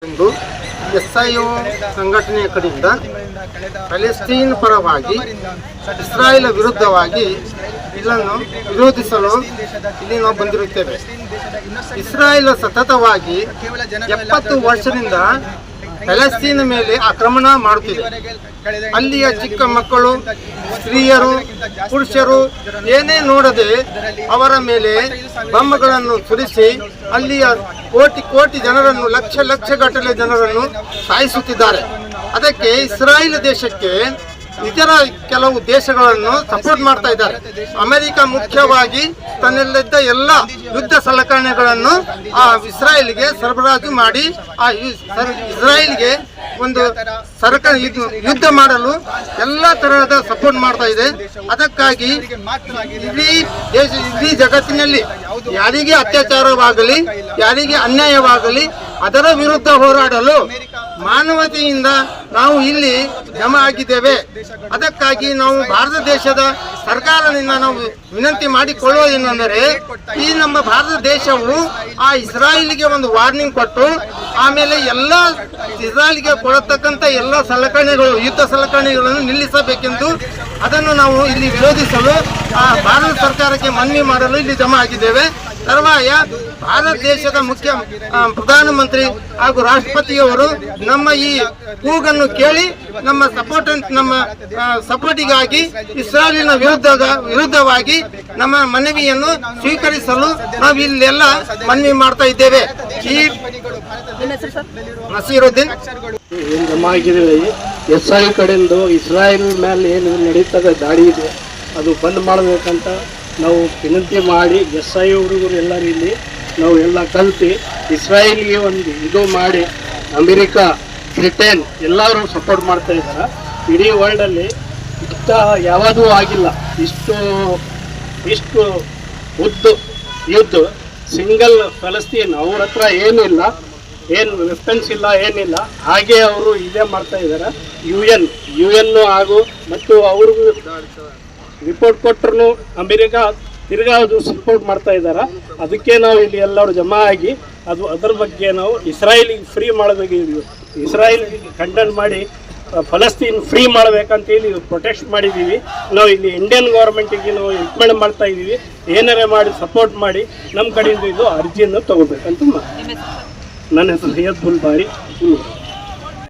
ಎಂದು ಎಸ್ಐಒ ಸಂಘಟನೆಯ ಕಡೆಯಿಂದ ಪ್ಯಾಲೆಸ್ಟೀನ್ ಪರವಾಗಿ ಇಸ್ರಾಯೇಲ್ ವಿರುದ್ಧವಾಗಿ ಇದನ್ನು ವಿರೋಧಿಸಲು ಇಲ್ಲಿ ನಾವು ಬಂದಿರುತ್ತೇವೆ. ಇಸ್ರಾಯೇಲ್ ಸತತವಾಗಿ 70 ವರ್ಷದಿಂದ ಪ್ಯಾಲೆಸ್ಟೀನ್ ಮೇಲೆ ಆಕ್ರಮಣ ಮಾಡುತ್ತಿದೆ. ಅಲ್ಲಿಯ ಚಿಕ್ಕ ಮಕ್ಕಳು, ಸ್ತ್ರೀಯರು, ಪುರುಷರು ಏನೇ ನೋಡದೆ ಅವರ ಮೇಲೆ ಬಾಂಬ್ಗಳನ್ನು ಸುರಿಸಿ ಅಲ್ಲಿಯ ಕೋಟಿ ಜನರನ್ನು, ಲಕ್ಷ ಗಟ್ಟಲೆ ಜನರನ್ನು ಸಾಯಿಸುತ್ತಿದ್ದಾರೆ. ಅದಕ್ಕೆ ಇಸ್ರಾಯೇಲ್ ದೇಶಕ್ಕೆ ಇತರ ಕೆಲವು ದೇಶಗಳನ್ನು ಸಪೋರ್ಟ್ ಮಾಡ್ತಾ ಇದ್ದಾರೆ. ಅಮೆರಿಕ ಮುಖ್ಯವಾಗಿ ತನ್ನಲ್ಲಿದ್ದ ಎಲ್ಲ ಯುದ್ಧ ಸಲಕರಣೆಗಳನ್ನು ಆ ಇಸ್ರಾಯೇಲ್ಗೆ ಸರಬರಾಜು ಮಾಡಿ ಆ ಇಸ್ರಾಯೇಲ್ಗೆ ಒಂದು ಯುದ್ಧ ಮಾಡಲು ಎಲ್ಲ ತರಹದ ಸಪೋರ್ಟ್ ಮಾಡ್ತಾ ಇದೆ. ಅದಕ್ಕಾಗಿ ಇಡೀ ಜಗತ್ತಿನಲ್ಲಿ ಯಾರಿಗೆ ಅತ್ಯಾಚಾರವಾಗಲಿ, ಯಾರಿಗೆ ಅನ್ಯಾಯವಾಗಲಿ ಅದರ ವಿರುದ್ಧ ಹೋರಾಡಲು ಮಾನವತೆಯಿಂದ ನಾವು ಇಲ್ಲಿ ಜಮಾ ಆಗಿದ್ದೇವೆ. ಅದಕ್ಕಾಗಿ ನಾವು ಭಾರತ ದೇಶದ ಸರ್ಕಾರದಿಂದ ನಾವು ವಿನಂತಿ ಮಾಡಿಕೊಳ್ಳುವುದೇನೆಂದರೆ, ಈ ನಮ್ಮ ಭಾರತ ದೇಶವು ಆ ಇಸ್ರಾಯೇಲ್ಗೆ ಒಂದು ವಾರ್ನಿಂಗ್ ಕೊಟ್ಟು ಆಮೇಲೆ ಎಲ್ಲ ಇಸ್ರಾಯೇಲ್ಗೆ ಕೊಡತಕ್ಕಂಥ ಎಲ್ಲ ಸಲಕರಣೆಗಳು, ಯುದ್ಧ ಸಲಕರಣೆಗಳನ್ನು ನಿಲ್ಲಿಸಬೇಕೆಂದು ಅದನ್ನು ನಾವು ಇಲ್ಲಿ ವಿರೋಧಿಸಲು ಆ ಭಾರತ ಸರ್ಕಾರಕ್ಕೆ ಮನವಿ ಮಾಡಲು ಇಲ್ಲಿ ಜಮಾ ಆಗಿದ್ದೇವೆ. ತರುವಾಯ ಭಾರತ ದೇಶದ ಮುಖ್ಯ ಪ್ರಧಾನಮಂತ್ರಿ ಹಾಗೂ ರಾಷ್ಟ್ರಪತಿಯವರು ನಮ್ಮ ಈ ಕೂಗನ್ನು ಕೇಳಿ ನಮ್ಮ ಸಪೋರ್ಟಿಗಾಗಿ ಇಸ್ರಾಯೇಲಿನ ವಿರುದ್ಧವಾಗಿ ನಮ್ಮ ಮನವಿಯನ್ನು ಸ್ವೀಕರಿಸಲು ನಾವು ಇಲ್ಲೆಲ್ಲ ಮನವಿ ಮಾಡ್ತಾ ಇದ್ದೇವೆ. ಈ ನಸೀರುದ್ದೀನ್ ಜಮಾ ಆಗಿದ್ದೇವೆ. ಇಸ್ರಾಯೇಲ್ ಕಡೆಯಿಂದ ಇಸ್ರಾಯೇಲ್ ಮೇಲೆ ಏನು ನಡೀತದೆ ದಾಳಿ ಇದೆ ಅದು ಬಂದ್ ಮಾಡಬೇಕಂತ ನಾವು ವಿನಂತಿ ಮಾಡಿ ಎಸ್ಐ ಹುಡುಗರು ಎಲ್ಲರೂ ಇಲ್ಲಿ ನಾವು ಎಲ್ಲ ಕಲಿತು ಇಸ್ರಾಯೇಲ್ಗೆ ಒಂದು ಇದು ಮಾಡಿ ಅಮೆರಿಕಾ, ಬ್ರಿಟನ್ ಎಲ್ಲರೂ ಸಪೋರ್ಟ್ ಮಾಡ್ತಾ ಇದ್ದಾರೆ. ಇಡೀ ವರ್ಲ್ಡಲ್ಲಿ ಇಂಥ ಯಾವುದೂ ಆಗಿಲ್ಲ. ಇಷ್ಟು ಯುದ್ಧ ಸಿಂಗಲ್ ಫಲಸ್ತೀನ್ ಅವ್ರ ಹತ್ರ ಏನಿಲ್ಲ, ಏನು ವೆಪನ್ಸ್ ಇಲ್ಲ, ಏನಿಲ್ಲ. ಹಾಗೆ ಅವರು ಇದೇ ಮಾಡ್ತಾ ಇದ್ದಾರೆ. UN ಹಾಗೂ ಮತ್ತು ಅವ್ರಿಗೂ ರಿಪೋರ್ಟ್ ಕೊಟ್ಟರು ಅಮೆರಿಕಾ ತಿರ್ಗಾ ಅದು ಸಪೋರ್ಟ್ ಮಾಡ್ತಾ ಇದ್ದಾರೆ. ಅದಕ್ಕೆ ನಾವು ಇಲ್ಲಿ ಎಲ್ಲರೂ ಜಮಾ ಆಗಿ ಅದರ ಬಗ್ಗೆ ನಾವು ಇಸ್ರಾಯೇಲಿಗೆ ಫ್ರೀ ಮಾಡಬೇಕು, ಇಸ್ರಾಯೇಲಿಗೆ ಕಂಡನ್ ಮಾಡಿ ಫಲಸ್ತೀನ್ ಫ್ರೀ ಮಾಡಬೇಕಂತ ಹೇಳಿ ಪ್ರೊಟೆಸ್ಟ್ ಮಾಡಿದ್ದೀವಿ. ನಾವು ಇಲ್ಲಿ ಇಂಡಿಯನ್ ಗೌರ್ಮೆಂಟಿಗೆ ನಾವು ರಿಕಮೆಂಡ್ ಮಾಡ್ತಾ ಇದ್ದೀವಿ, ಏನಾರೇ ಮಾಡಿ ಸಪೋರ್ಟ್ ಮಾಡಿ ನಮ್ಮ ಕಡೆಯಿಂದ ಇದು ಅರ್ಜಿಯನ್ನು ತಗೋಬೇಕಂತ. ನನ್ನ ಹೆಸರು ಸೈಯದ್ ಬುಲ್ಬಾರಿ.